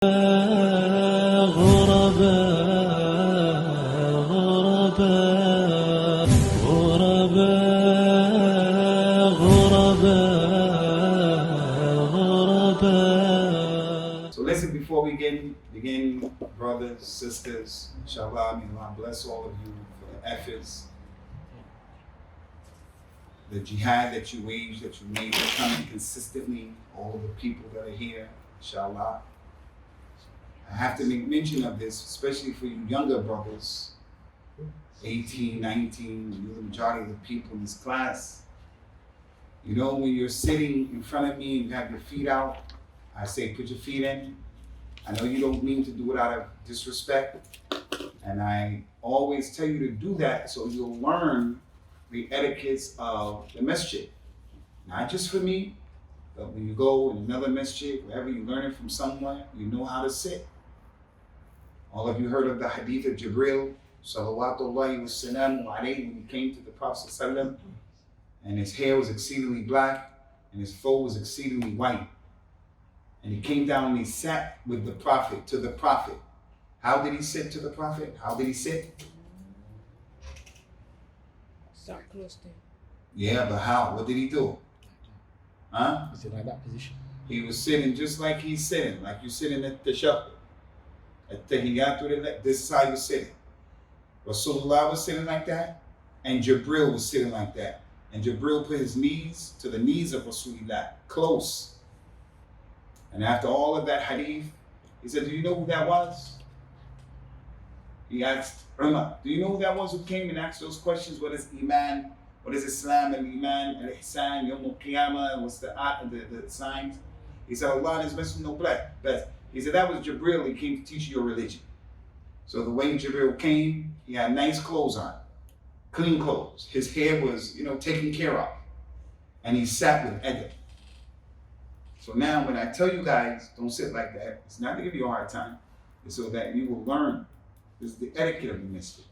So listen, before we begin, brothers, sisters, inshallah, may Allah bless all of you for the efforts, the jihad that you waged, that you made, coming consistently, all the people that are here, inshallah. I have to make mention of this, especially for you younger brothers, 18, 19, you're the majority of the people in this class. You know, when you're sitting in front of me and you have your feet out, I say put your feet in. I know you don't mean to do it out of disrespect, and I always tell you to do that so you'll learn the etiquettes of the masjid. Not just for me, but when you go in another masjid, wherever you learn it from someone, you know how to sit. All of you heard of the hadith of Jibril, salawatullahi wassalamu alayhi, when he came to the Prophet sallam, and his hair was exceedingly black, and his foal was exceedingly white. And he came down and he sat with the Prophet, to the Prophet. How did he sit to the Prophet? How did he sit? Sat close to him. Yeah, but how? What did he do? Huh? Is it like that position? He was sitting just like he's sitting, like you're sitting at the shop. This is how you're sitting. Rasulullah was sitting like that, and Jibril was sitting like that. And Jibril put his knees to the knees of Rasulullah, close. And after all of that hadith, he said, do you know who that was? He asked Umar, do you know who that was who came and asked those questions? What is Iman? What is Islam and Iman and Ihsan, Yawm al-Qiyamah, and what's the signs? He said, Allah and His Messenger know best. He said, that was Jibril. He came to teach you your religion. So the way Jibril came, he had nice clothes on, clean clothes. His hair was, taken care of. And he sat with adab. So now when I tell you guys, don't sit like that, it's not to give you a hard time. It's so that you will learn. This is the etiquette of the masjid.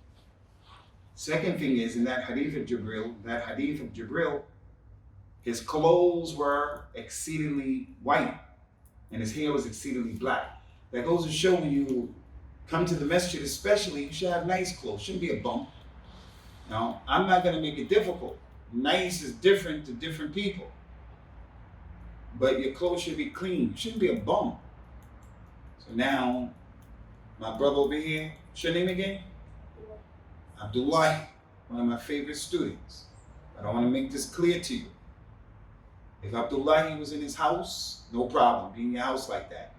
Second thing is, in that hadith of Jibril, his clothes were exceedingly white and his hair was exceedingly black. That goes to show when you come to the masjid especially, you should have nice clothes. Shouldn't be a bump. Now, I'm not going to make it difficult. Nice is different to different people. But your clothes should be clean. It shouldn't be a bum. So now, my brother over here, what's your name again? Abdullah, one of my favorite students. But I want to make this clear to you. If Abdullah was in his house, no problem, be in your house like that.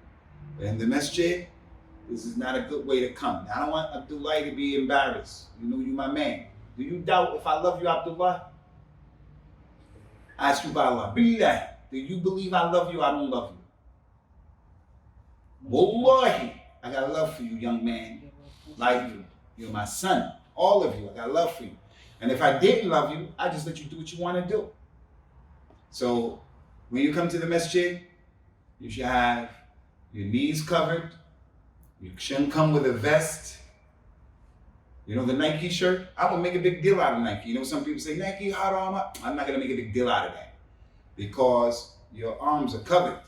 But in the masjid, this is not a good way to come. Now, I don't want Abdullah to be embarrassed. You know you my man. Do you doubt if I love you, Abdullah? I ask you by Allah, believe that. Do you believe I love you? I don't love you. Wallahi, I got love for you, young man. Like you. You're my son. All of you, I got love for you. And if I didn't love you, I just let you do what you want to do. So when you come to the masjid, you should have your knees covered. You shouldn't come with a vest. You know the Nike shirt? I would make a big deal out of Nike. You know, some people say, Nike, haram. I'm not going to make a big deal out of that. Because your arms are covered.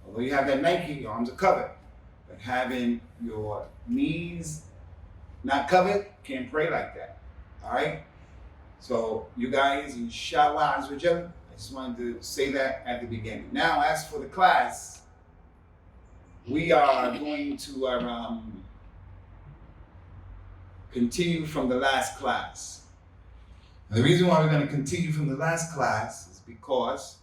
Although you have that Nike, your arms are covered. But having your knees not covered, can't pray like that. All right? So you guys, inshallah, I just wanted to say that at the beginning. Now, as for the class, we are going to continue from the last class. And the reason why we're going to continue from the last class is because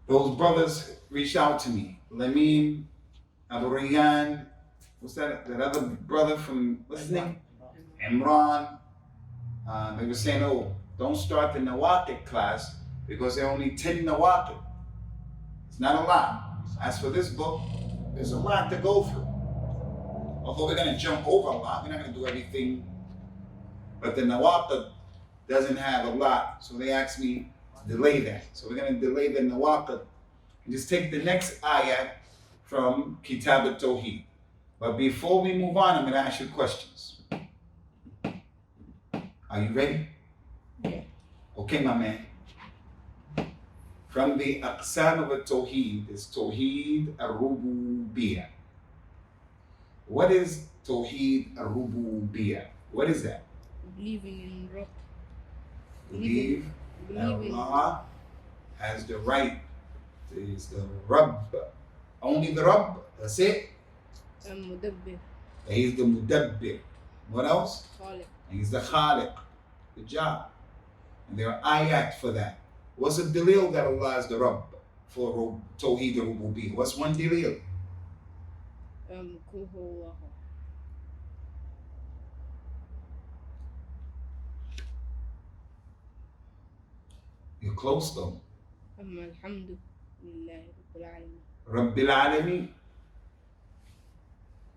those brothers reached out to me. Lameen, Abu Rayyan, what's that other brother from, what's his name? Imran. They were saying, oh, don't start the Nawaqid class because there are only 10 Nawaqid. It's not a lot. As for this book, there's a lot to go through. Although we're going to jump over a lot, we're not going to do everything. But the Nawaqid doesn't have a lot, so they asked me to delay that. So we're going to delay the Nawaqid and just take the next ayah from Kitab al-Tawheed. But before we move on, I'm going to ask you questions. Are you ready? Yeah. Okay, my man. From the Aqsam of Tawheed is Tawheed al-Rububiyyah. What is Tawheed al-Rububiyyah? What is that? Believing in Rob. Believe that Believing. Allah has the right. Is the Rabb. Only the Rabb. That's it. Mudabbir. He's the Mudabbir. What else? Khaliq. And he's the Khaliq. Good job. And there are ayat for that. What's a dalil that Allah is the Rabb for Tawheed al-Rububiyyah? What's one dalil? Qul huwallahu. You're close though. Alhamdu lillahi rabbil alamin. Rabbil Alameen.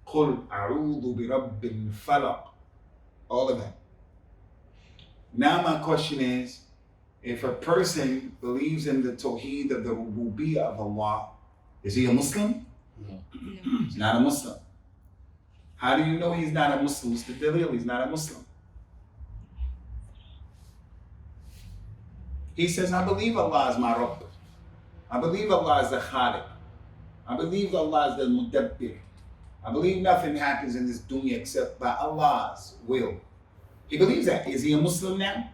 Qul a'udhu bi Rabbil Falaq. All of that. Now my question is, if a person believes in the Tawheed of the Rububiyyah of Allah, is he a Muslim? No. He's not a Muslim. How do you know he's not a Muslim? What's the dalil? He's not a Muslim. He says, I believe Allah is my Rabb. I believe Allah is the Khaliq. I believe Allah is the Mudabbir. I believe nothing happens in this dunya except by Allah's will. He believes that. Is he a Muslim now?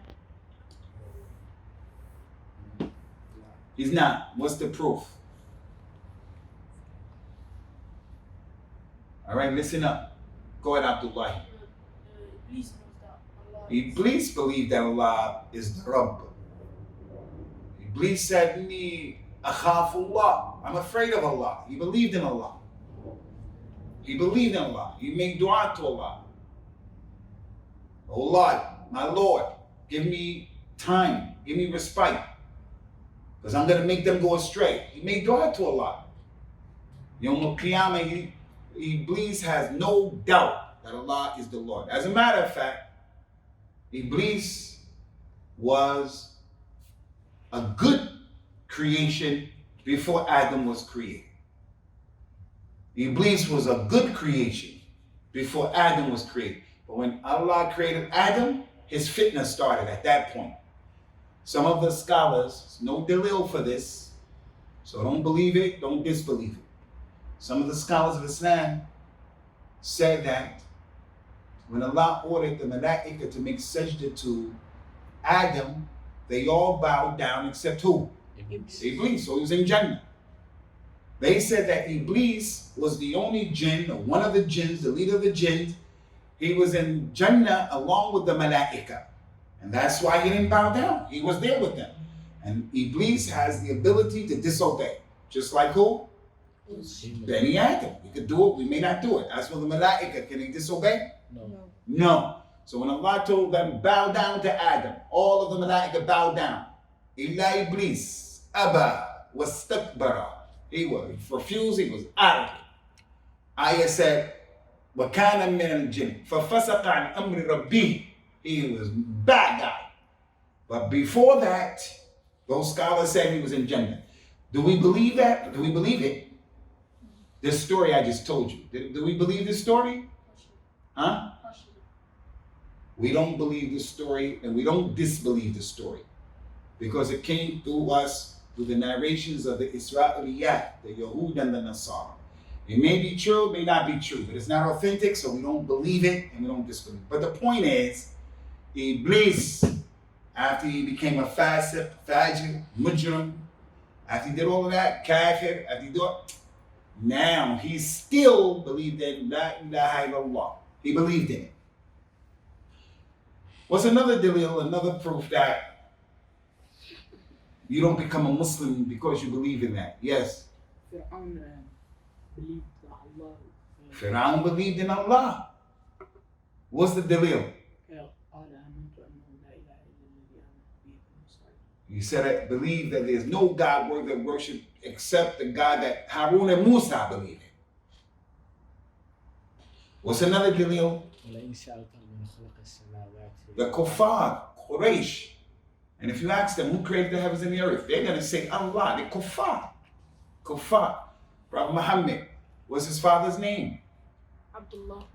He's not. What's the proof? All right, listen up. Go ahead, Abdullah. Iblis believed that Allah is the Rabb. Iblis said, "Inni akhafullah." I'm afraid of Allah. He believed in Allah. He believed in Allah. He made dua to Allah. Oh Lord, my Lord, give me time. Give me respite. Because I'm going to make them go astray. He made dua to Allah. Yawm al-Qiyamah, Iblis has no doubt that Allah is the Lord. As a matter of fact, Iblis was a good creation before Adam was created. Iblis was a good creation before Adam was created. But when Allah created Adam, his fitness started at that point. Some of the scholars, no dalil for this, so don't believe it, don't disbelieve it. Some of the scholars of Islam said that when Allah ordered the Malaika to make sajda to Adam, they all bowed down except who? Iblis. So he was in Jannah. They said that Iblis was the only jinn, or one of the jinns, the leader of the jinns. He was in Jannah along with the Malaika. And that's why he didn't bow down. He was there with them. And Iblis has the ability to disobey. Just like who? Bani Adam. We could do it, we may not do it. As for the Malaika, can he disobey? No. So when Allah told them, bow down to Adam, all of the Malaika bowed down. Illa Iblis, Aba, wastakbara. He was refused, he was arrogant. Ayah said, وَكَانَ مِنَ الْجِنِّ فَفَسَقَ عَنْ أَمْرِ رَبِّهِ. He was bad guy. But before that, those scholars said he was in Jannah. Do we believe that? Do we believe it? This story I just told you. Do we believe this story? Huh? We don't believe the story, and we don't disbelieve the story, because it came through us through the narrations of the Israeliyat, the Yahud and the Nasara. It may be true, it may not be true, but it's not authentic, so we don't believe it and we don't disbelieve it. But the point is, Iblis, after he became a fasiq, fajr, mujrim, after he did all of that, kafir, after he did it, now he still believed in La ilaha illallah. He believed in it. What's another dalil, another proof that you don't become a Muslim because you believe in that? Yes? Fir'aun believed in Allah. What's the dalil? He said, I believe that there's no God worthy of worship except the God that Harun and Musa believe in. What's another dalil? The kuffar, Quraysh. And if you ask them who created the heavens and the earth, they're going to say Allah, the kuffar. Kuffar. Prophet Muhammad, what's his father's name? Abdullah.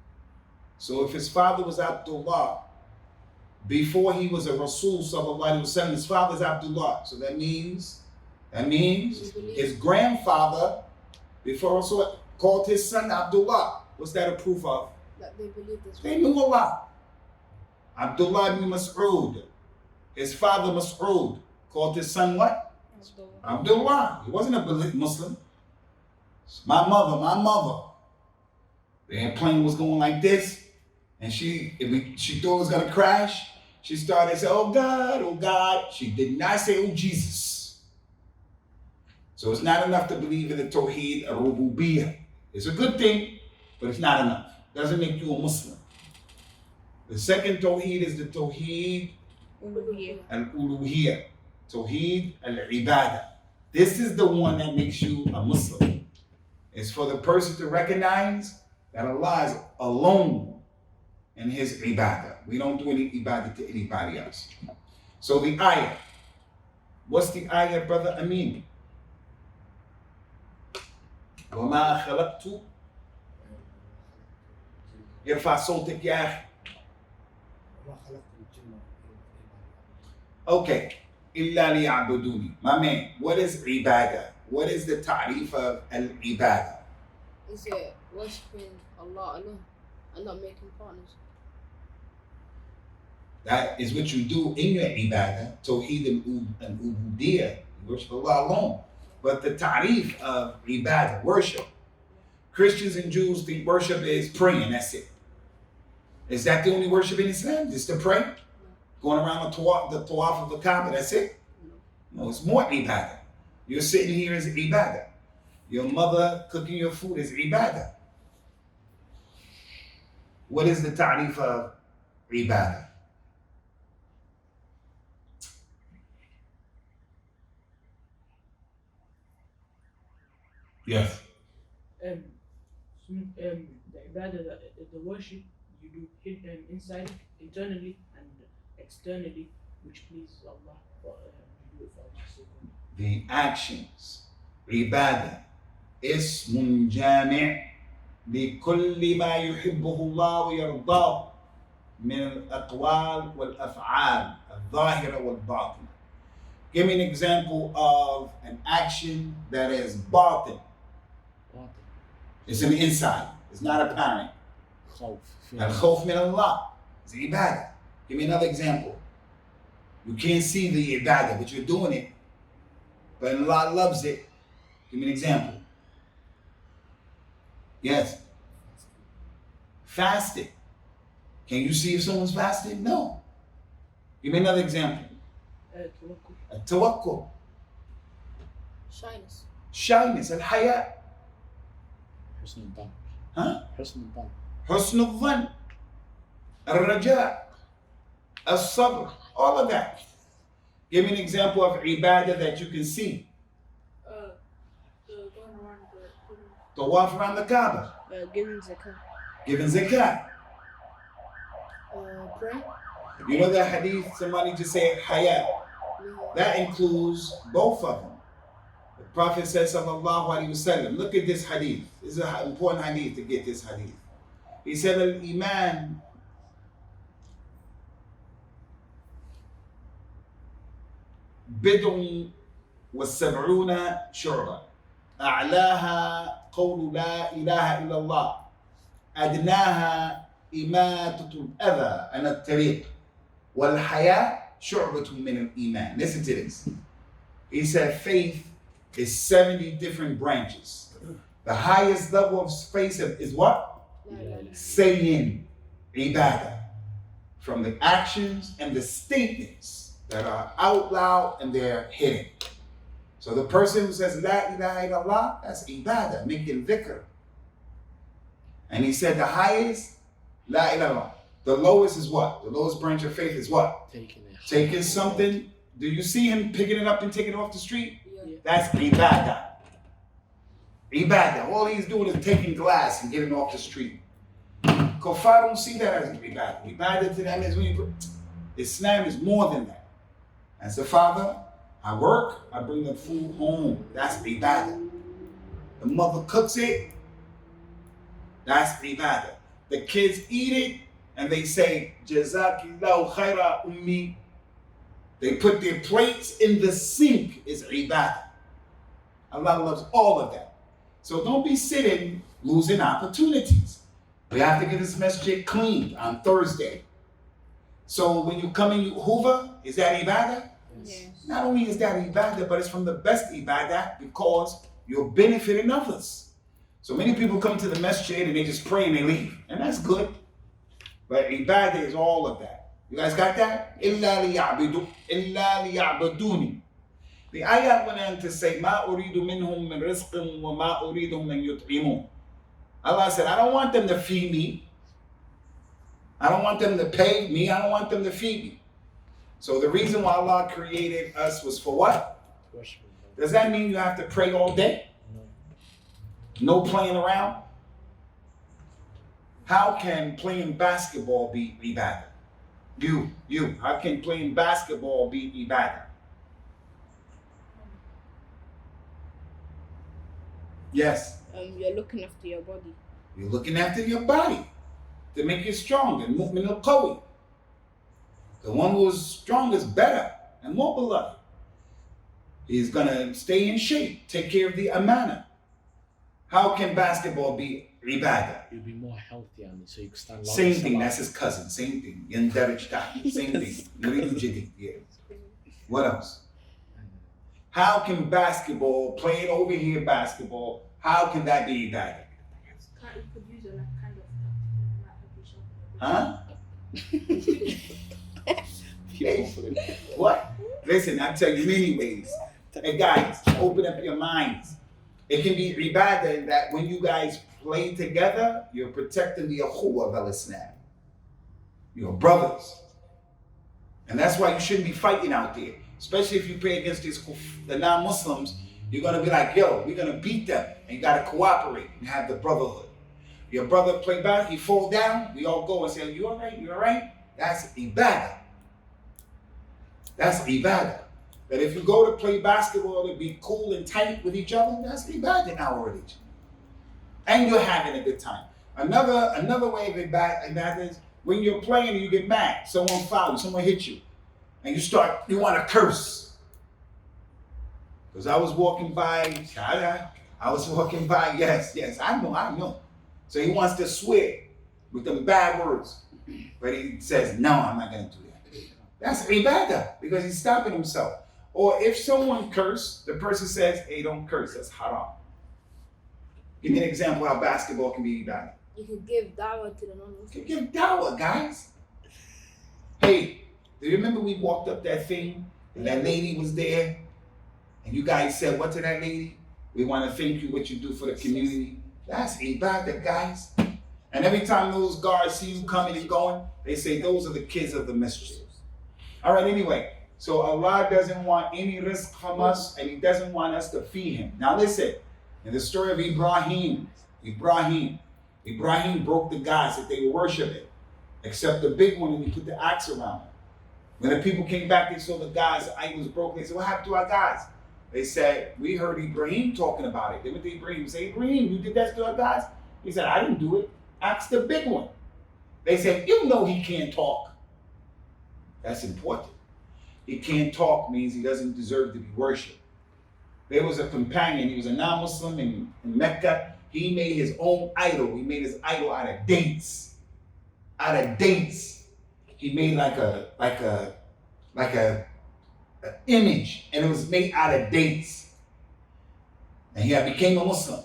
So if his father was Abdullah, before he was a Rasul sallallahu alaihi wasallam, his father's Abdullah. So that means his grandfather, before Rasul, called his son Abdullah. What's that a proof of? That they believe this. They knew Allah. Abdullah ibn Mas'ud, his father Mas'ud, called his son what? Abdullah. He wasn't a Muslim. My mother. The airplane was going like this, and she thought it was gonna crash. She started saying, "Oh God, oh God." She did not say, "Oh Jesus." So it's not enough to believe in the Tawheed al-Rububiyyah. It's a good thing, but it's not enough. It doesn't make you a Muslim. The second Tawheed is the Tawheed al-Uluhiyyah. Tawheed al-Ibadah. This is the one that makes you a Muslim. It's for the person to recognize that Allah is alone in His Ibadah. We don't do any Ibadah to anybody else. So the ayah. What's the ayah, brother Amin? وَمَا خَلَقْتُ ارفع صوتك يا أخي. Okay. إِلَّا لِيَعْبُدُونِ. My man, what is ibadah? What is the ta'rif of al-ibadah? Is it worshipping Allah alone and not making partners? That is what you do in your ibadah. Tawheed al-Ubudiyyah. You worship Allah alone. But the ta'rif of ibadah, worship. Christians and Jews think worship is praying, that's it. Is that the only worship in Islam? Just to pray? Going around the tawaf of the Kaaba, that's it? No, it's more ibadah. You're sitting here is ibadah. Your mother cooking your food is ibadah. What is the ta'rif of ibadah? Yes. The ibadah, the worship you do inside, internally and externally, which pleases Allah. You do it for Allah's sake. The actions, ibadah, اسم جامع لكل ما يحبه الله ويرضاه من الأقوال والأفعال الظاهرة والباطنة. Give me an example of an action that is batin. It's an inside. It's not apparent. Al-khawf min Allah. It's ibadah. Give me another example. You can't see the ibadah, but you're doing it. But Allah loves it. Give me an example. Yes. Fasting. Can you see if someone's fasting? No. Give me another example. Tawakkul. Shyness. Shyness. Al-haya. حسن الظن. Huh? حسن الظن. حسن الظن. Al-raja. Al-sabr. All of that. Give me an example of ibadah that you can see. Going around Tawaf around the Kaaba. giving zakah. Giving zakat. Pray. You know that hadith, somebody just said haya. That includes both of them. The Prophet said, sallallahu alaihi wasallam, look at this hadith. This is an important hadith to get this hadith. He said, al-iman بدع والسبعون شعبة أعلاها قول لا إله إلا الله أدناها إماتة الأذى عن الطريق والحياة شعبة من الإيمان. Listen to this. He said faith is 70 different branches. The highest level of faith is what? Saying ibadah. From the actions and the statements that are out loud and they're hidden. So the person who says La ilaha illallah, that's ibadah, making dhikr. And he said the highest, La ilaha. The lowest is what? The lowest branch of faith is what? Taking something. Do you see him picking it up and taking it off the street? Yeah. That's ibadah. Ibadah. All he's doing is taking glass and getting it off the street. Kuffar don't see that as ibadah. Ibadah to them is when you put, Islam is more than that. As a father, I work, I bring the food home. That's ibadah. The mother cooks it. That's ibadah. The kids eat it and they say, Jazakillahu khaira ummi. They put their plates in the sink. It's ibadah. Allah loves all of that. So don't be sitting losing opportunities. We have to get this masjid cleaned on Thursday. So when you come and you hoover, is that ibadah? Yes. Not only is that ibadah, but it's from the best ibadah because you're benefiting others. So many people come to the masjid and they just pray and they leave. And that's good. But ibadah is all of that. You guys got that? إِلَّا لِيَعْبُدُونِ. The ayah went on to say, مَا أُرِيدُ مِنْهُمْ مِنْ رِزْقٍ وَمَا أُرِيدُ مِنْ يُطْعِمُونَ. Allah said, I don't want them to feed me. I don't want them to pay me. I don't want them to feed me. So the reason why Allah created us was for what? Worship. Does that mean you have to pray all day? No. No playing around? How can playing basketball be ibadah? How can playing basketball be ibadah? Yes. You're looking after your body. You're looking after your body to make you strong. And mu'min al-qawi. The one who is strong is better and more beloved. He's going to stay in shape, take care of the amana. How can basketball be ibadah? You'll be more healthy, and so you can stand longer. Same thing, that's his cousin. Same thing. Yandarij Taki. Same thing. Yuridu Jadid. Yeah. What else? How can basketball, playing over here basketball, how can that be ibadah? You could use it like kind of Huh? What? Listen, I tell you many ways. Hey guys, open up your minds. It can be ibadah that when you guys play together, you're protecting the akhuwah of al-Islam. You're brothers. And that's why you shouldn't be fighting out there. Especially if you play against the non-Muslims, you're going to be like, yo, we're going to beat them. And you got to cooperate and have the brotherhood. Your brother play back, he fall down, we all go and say, you all right? You all right? That's ibadah. That's ibadah. That if you go to play basketball to be cool and tight with each other, that's ibadah in our religion. And you're having a good time. Another way of ibadah is when you're playing and you get mad, someone fouled you, someone hit you, and you want to curse. Because I was walking by, yes, I know. So he wants to swear with them bad words. But he says, no, I'm not going to do that. That's ibadah because he's stopping himself. Or if someone curses, the person says, hey, don't curse, that's haram. Give me an example how basketball can be ibadah. You can give dawah to the non-Muslims. You can give dawah, guys. Hey, do you remember we walked up that thing and that lady was there? And you guys said, what to that lady? We want to thank you what you do for the community. That's ibadah, guys. And every time those guards see you coming and going, they say, those are the kids of the masjid. All right, anyway. So Allah doesn't want any risk from us, and He doesn't want us to feed Him. Now listen, in the story of Ibrahim broke the gods that they were worshiping, except the big one, and He put the axe around it. When the people came back, they saw the gods, the idols broken. They said, what happened to our gods? They said, we heard Ibrahim talking about it. They went to Ibrahim and said, Ibrahim, you did that to our gods? He said, I didn't do it. Ask the big one. They said, you know he can't talk. That's important. He can't talk means he doesn't deserve to be worshipped. There was a companion, he was a non-Muslim in Mecca. He made his own idol. He made his idol out of dates. Out of dates. He made like a image, and it was made out of dates. And he became a Muslim.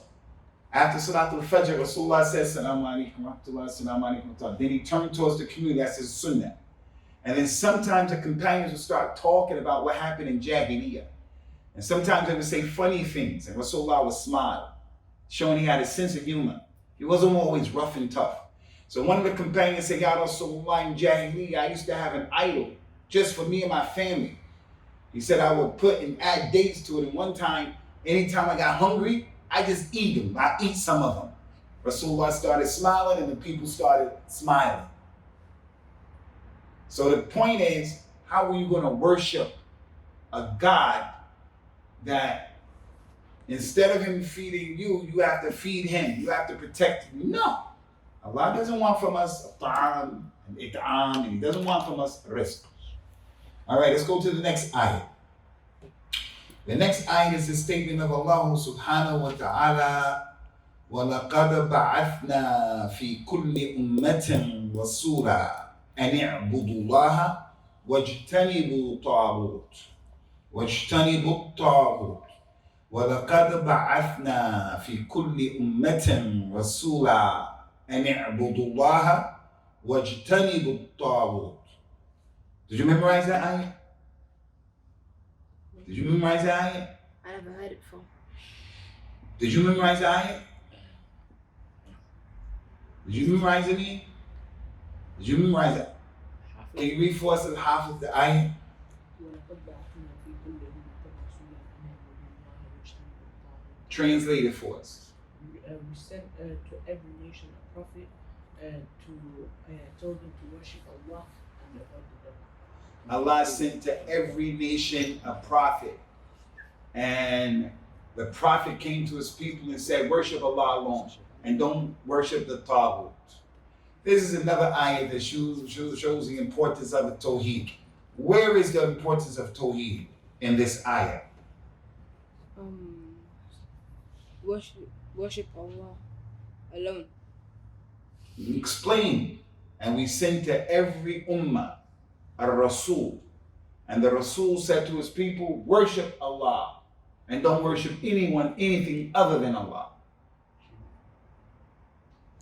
After Salatul Fajr, Rasulullah says, Salaam alaikum rahmatullah, Salaam alaikum. Then he turned towards the community, that's his sunnah. And then sometimes the companions would start talking about what happened in Jahiliyyah. And sometimes they would say funny things, and Rasulullah would smile, showing he had a sense of humor. He wasn't always rough and tough. So one of the companions said, Ya Rasulullah, in Jahiliyyah, I used to have an idol just for me and my family. He said I would put and add dates to it. And one time, anytime I got hungry, I just eat them. I eat some of them. Rasulullah started smiling and the people started smiling. So the point is, how are you going to worship a God that instead of him feeding you, you have to feed him. You have to protect him. No. Allah doesn't want from us a ta'am and it'am, and he doesn't want from us rizq. All right, let's go to the next ayah. The next ayah is the statement of Allah subhanahu wa ta'ala وَلَقَدْ بَعَثْنَا فِي كُلِّ أُمَّةٍ رَسُولًا أَنِ اعْبُدُوا اللَّهَ وَاجْتَنِبُوا الطَّاغُوتَ وَلَقَدْ بَعَثْنَا فِي كُلِّ أُمَّةٍ رَسُولًا أَنِ اعْبُدُوا اللَّهَ وَاجْتَنِبُوا الطَّاغُوتَ. Did you memorize that ayah? Did you memorize that ayah? I never heard it before. Did you memorize that ayah? Did you memorize it? Did you memorize it? Can you read for us the half of the ayah? ولقد بعثنا في كل أمة رسولا أن اعبدوا الله واجتنبوا الطاغوت. Translate it for us. We sent to every nation a prophet told them to worship Allah and avoid the devil. Allah sent to every nation a prophet. And the prophet came to his people and said, worship Allah alone and don't worship the Taghut. This is another ayah that shows the importance of the Tawheed. Where is the importance of Tawheed in this ayah? Worship Allah alone. Explain. And we sent to every ummah a Rasul. And the Rasul said to his people, worship Allah and don't worship anyone, anything other than Allah.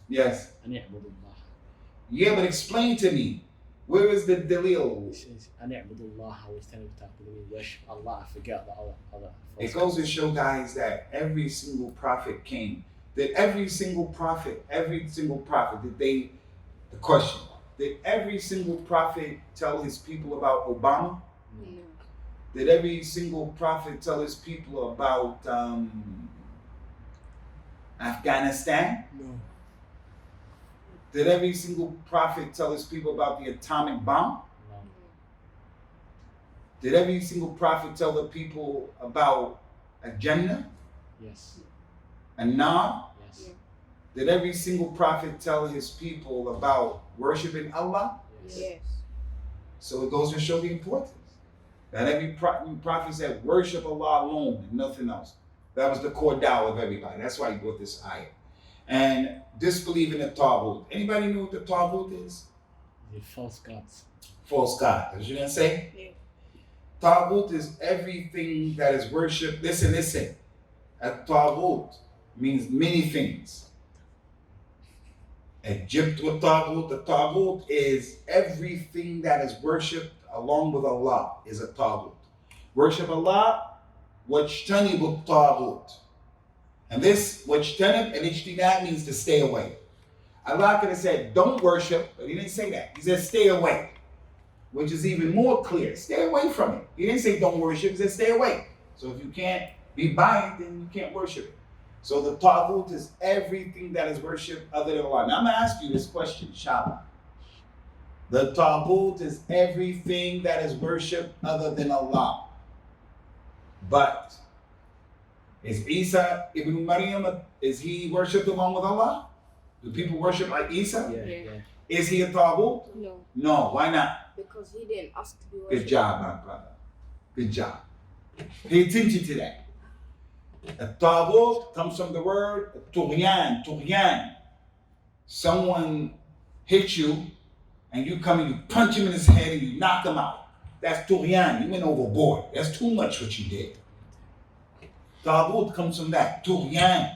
Yes. أن يعبدوا الله. Yeah, but explain to me, where is the dalil? It says أن يعبدوا الله واجتنبوا الطاغوت. Worship Allah. I forget the other. It goes to show, guys, that every single prophet came. Did every single prophet, the question, did every single prophet tell his people about Obama? No. Did every single prophet tell his people about Afghanistan? No. Did every single prophet tell his people about the atomic bomb? No. Did every single prophet tell the people about a Jannah, Yes. a Nar? Yes. Did every single prophet tell his people about worshiping Allah? Yes. So it goes to show the importance. That every prophet said, worship Allah alone and nothing else. That was the core dawah of everybody. That's why he brought this ayah. And disbelieve in the Taghut. Anybody know what the Taghut is? The false gods. False God. That's what you're going to say? Yeah. Taghut is everything that is worshipped. Listen. At-Taghut means many things. Egypt with Taghut. The Taghut is everything that is worshipped along with Allah is a Taghut. Worship Allah, wajtanibu Taghut. And this, wajtanib and ijtinab means to stay away. Allah could have said, don't worship, but he didn't say that. He said, stay away, which is even more clear. Stay away from it. He didn't say don't worship, he said stay away. So if you can't be by it, then you can't worship it. So the Taghut is everything that is worshipped other than Allah. Now I'm going to ask you this question, inshallah. The Taghut is everything that is worshipped other than Allah. But is Isa ibn Maryam, is he worshipped along with Allah? Do people worship like Isa? Yeah. Is he a Taghut? No. No, why not? Because he didn't ask to be worshipped. Good job, my brother. Good job. Pay attention to that. A Taghut comes from the word tughyan. Someone hits you and you come and you punch him in his head and you knock him out. That's tughyan. You went overboard. That's too much what you did. Taghut comes from that. Tughyan.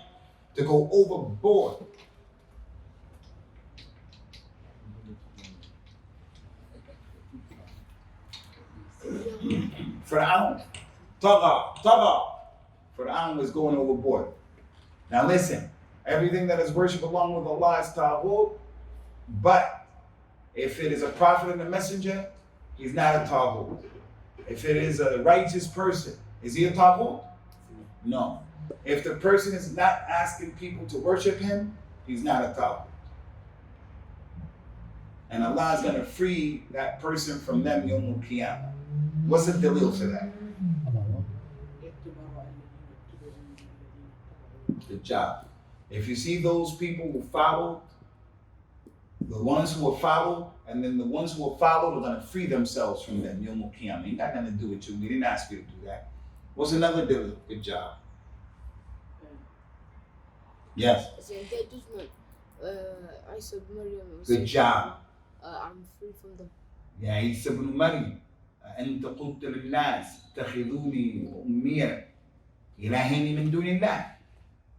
To go overboard. Fir'aun. Tagha. Fir'aun was going overboard. Now listen, everything that is worshipped along with Allah is Taghut, but if it is a prophet and a messenger, he's not a Taghut. If it is a righteous person, is he a Taghut? No. If the person is not asking people to worship him, he's not a Taghut. And Allah is going to free that person from them Yawm al-Qiyamah. What's the dalil for that? Good job. If you see those people who follow, the ones who are followed, and then the ones who are followed are going to free themselves from them Yawm al-Qiyamah. Ain't got nothing to do with you. We didn't ask you to do that. What's another dalil? Good job. Yes. So in their judgment, Isa ibn Maryam will Good say, job. I'm free from them. يا عيسى ابن مريم أنت قلت للناس اتخذوني وأمي إلهين من دون الله.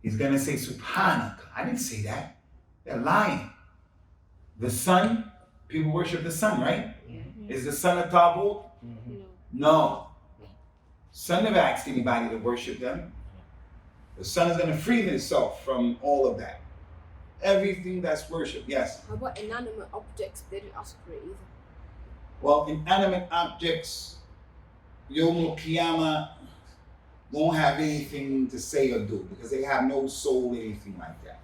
He's gonna say Subhanaka. I didn't say that. They're lying. The sun, people worship the sun, right? Yeah. Is the sun a taboo? Mhm. No. No. Sun never asked anybody to worship them. The sun is gonna free itself from all of that. Everything that's worship, yes. How about inanimate objects? They didn't ask for it either. Well, inanimate objects, Yom Qiyamah won't have anything to say or do because they have no soul, anything like that.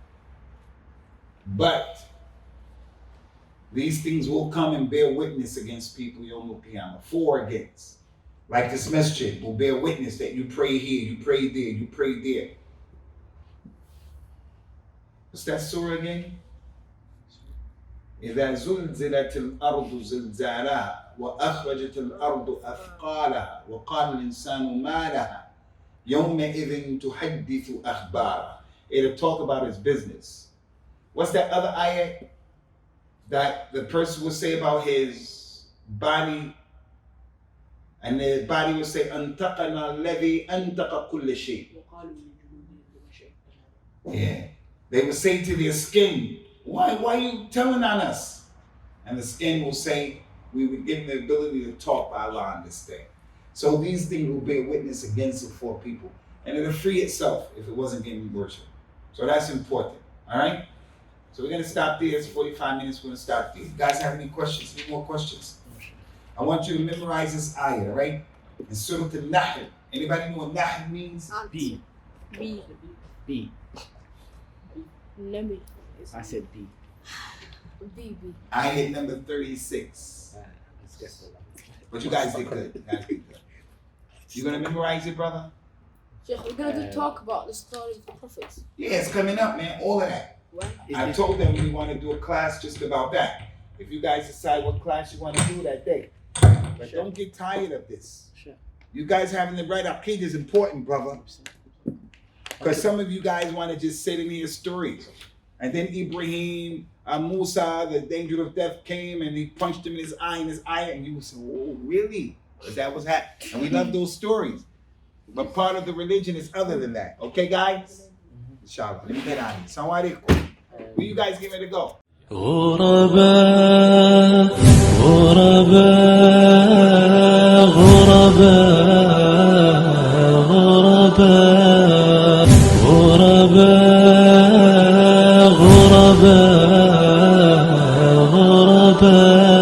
But these things will come and bear witness against people, Yom Qiyamah, for or against. Like this masjid will bear witness that you pray here, you pray there, you pray there. What's that surah again? إذا زلزلت الأرض زلزالها وأخرجت الأرض أثقالها وقال الإنسان ما لها يومئذ تحدث أخبارها. It'll talk about his business. What's that other ayah that the person will say about his body? And the body will say أنطقنا الذي أنطق كل شيء. وقالوا لجلودهم لما شهدتم عليهم. Yeah. They will say to their skin, why are you telling on us? And the skin will say, we were given the ability to talk by Allah on this day. So these things will bear witness against it for people. And it'll free itself if it wasn't getting worship. So that's important. All right? So we're going to stop there. It's 45 minutes. We're going to stop there. You guys have any questions? Any more questions? I want you to memorize this ayah, all right? In Surah Al-Nahl. Anybody know what Nahl means? Ant. B. B. B. Lemmy. I said B. B. Ayah number 36. Let's guess the one. But you guys did good. You guys did good. You gonna memorize it, brother? Sheikh, we're going to talk about the stories of the prophets. Yeah, it's coming up, man. All of that. When? I told them we want to do a class just about that. If you guys decide what class you want to do that day. But Sure. don't get tired of this. Sure. You guys having the right aqeedah is important, brother. Because some of you guys want to just sit and hear stories. And then Ibrahim, Musa, the danger of death came and he punched him in his eye, and you say, oh, really? Because that was happening. And we love those stories. But part of the religion is other than that. Okay, guys? Inshallah. Let me get on it. Assalamu alaikum. Where you guys get ready to go? غرباء غرباء غرباء غرباء غرباء غرباء